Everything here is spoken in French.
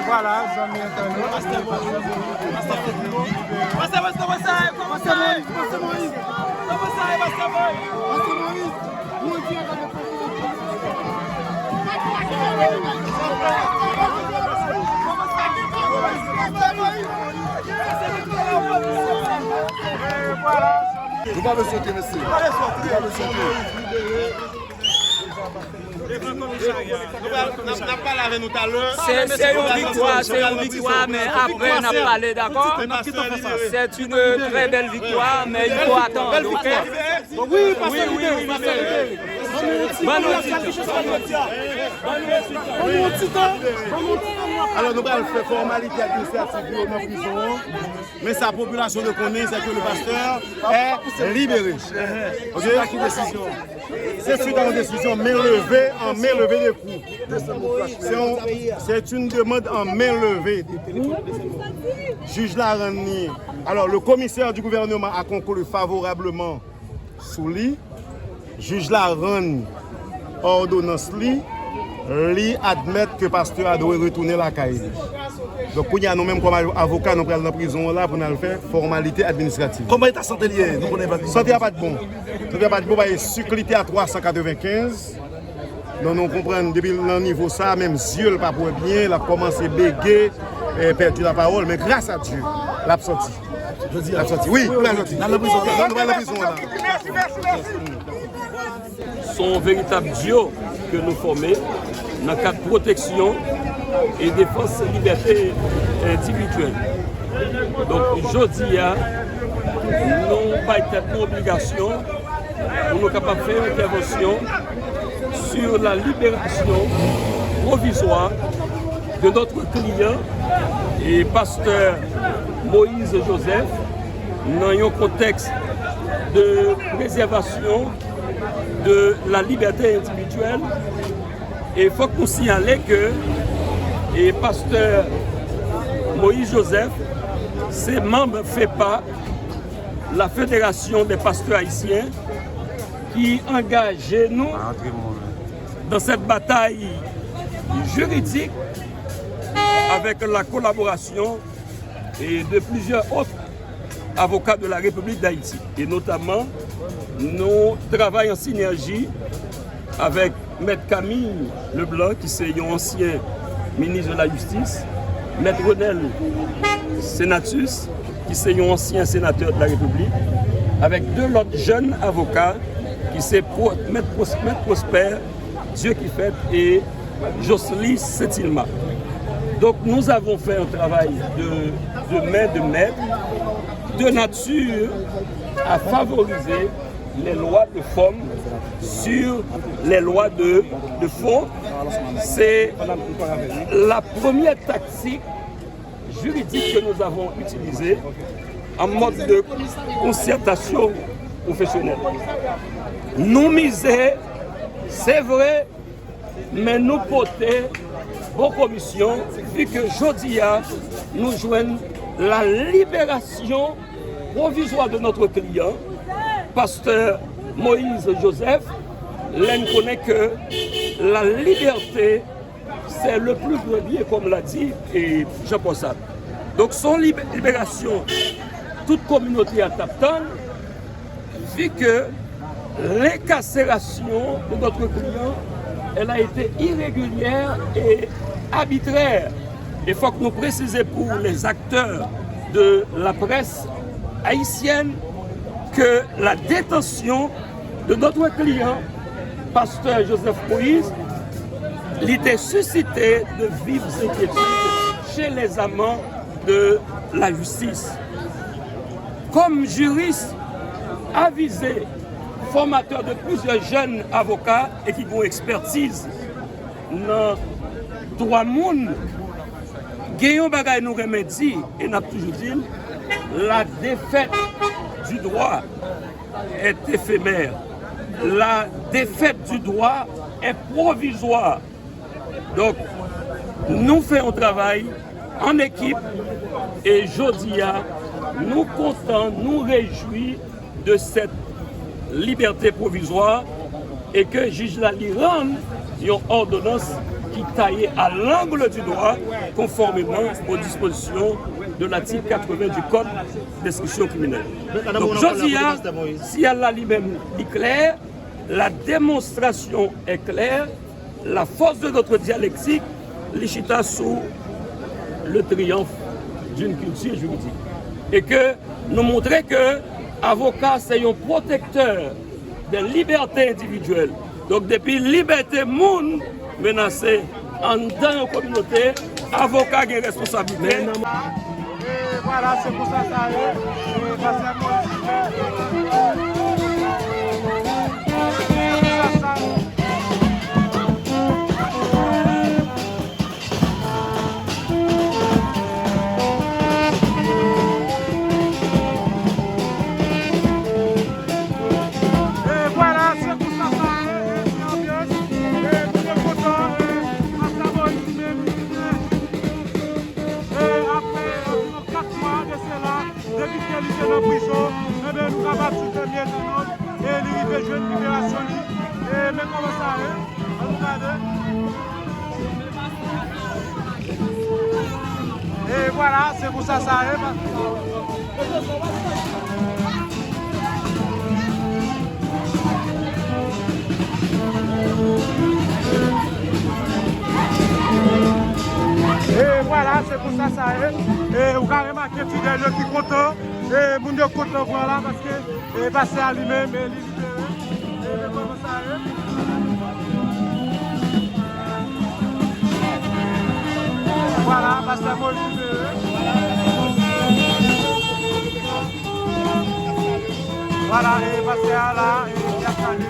Voilà, j'en ai entendu. Vous pouvez sauter, monsieur. Vous pouvez sauter. C'est une victoire, mais après on a parlé, d'accord? C'est une très belle victoire, mais il faut attendre, ok? Oui. Alors nous allons faire formalité administrative dans la prison, mais sa population de connaît, c'est que le pasteur est libéré. Ok? C'est suite à une décision main levée, en main levée des coups. C'est une demande en main levée. Juge Larani. Alors le commissaire du gouvernement a concouru favorablement sous lui. Juge Larani ordonnance lui. Lui admettre que le pasteur a dû retourner la caille. Donc, nous avons même comme avocat, nous prenons dans la prison là pour nous faire formalité administrative. Comment est ta santé liée? Nous connaissons pas. Santé n'a pas de bon. Santé n'a pas de bon, il y a sucralité à 395. Donc, nous comprenons depuis le niveau ça, même yeux ne pas bien, il a commencé à béguer, perdu la parole, mais grâce à Dieu, l'a sorti. Je dis, l'a sorti. Oui, l'a sorti. Dans la prison. Dans la prison là. Son véritable duo que nous formons dans le cadre de protection et défense de liberté individuelle. Donc aujourd'hui, nous avons une obligation pour nous capables de faire une intervention sur la libération provisoire de notre client et pasteur Moïse Joseph dans un contexte de préservation de la liberté individuelle. Et il faut que nous signalions que le pasteur Moïse Joseph, ses membres FEPA, la Fédération des pasteurs haïtiens, qui engage nous dans cette bataille juridique avec la collaboration de plusieurs autres avocats de la République d'Haïti. Et notamment, nous travaillons en synergie avec Maître Camille Leblanc, qui est un ancien ministre de la Justice, Maître Renel Senatus, qui est un ancien sénateur de la République, avec deux autres jeunes avocats, qui sont Maître Prosper, Dieu qui fait, et Jocelyne Setilma. Donc nous avons fait un travail de main de maître, de nature à favoriser les lois de forme sur les lois de fond. C'est la première tactique juridique que nous avons utilisée en mode de concertation professionnelle. Nous miser, c'est vrai, mais nous porter vos commissions, vu que aujourd'hui, nous joignons la libération provisoire de notre client, pasteur Moïse Joseph. L'on connaît que la liberté, c'est le plus grand bien, comme l'a dit et Jean-Paul Sartre. Donc son libération, toute communauté a tapé, vu que l'incarcération de notre client, elle a été irrégulière et arbitraire. Il faut que nous précisions pour les acteurs de la presse haïtienne que la détention de notre client, pasteur Joseph Moïse, l'était suscité de vives inquiétudes chez les amants de la justice. Comme juriste avisé, formateur de plusieurs jeunes avocats et qui ont expertise dans droit monde, Guillaume Bagay nous remédie et n'a toujours dit la défaite du droit est éphémère. La défaite du droit est provisoire. Donc, nous faisons un travail en équipe et Jodia, nous comptons, nous réjouis de cette liberté provisoire et que juge Lali rende une ordonnance qui taillait à l'angle du droit, conformément aux dispositions de l'article 80 du Code d'instruction criminelle. Donc, je dis, si Allah lui-même est clair, la démonstration est claire, la force de notre dialectique, l'échita sous le triomphe d'une culture juridique. Et que nous montrer que l'avocat, c'est un protecteur des libertés individuelles. Donc, depuis liberté monde menacée en dans la communauté, avocat a une responsabilité. Et voilà, c'est pour ça que ça est. Dans la prison, nous avons battu le premier de nous et il fait jouer une libération. Mais comment ça est? On regarde. Et voilà, c'est pour ça ça est. Et voilà, c'est pour ça ça est. Et vous avez remarqué que Fidel qui est content. Et mon Dieu content voilà parce que passé à lui-même et libéré. Et comment ça est? Voilà, passé à moi libéré. Voilà, et passé à là, et il y a calé.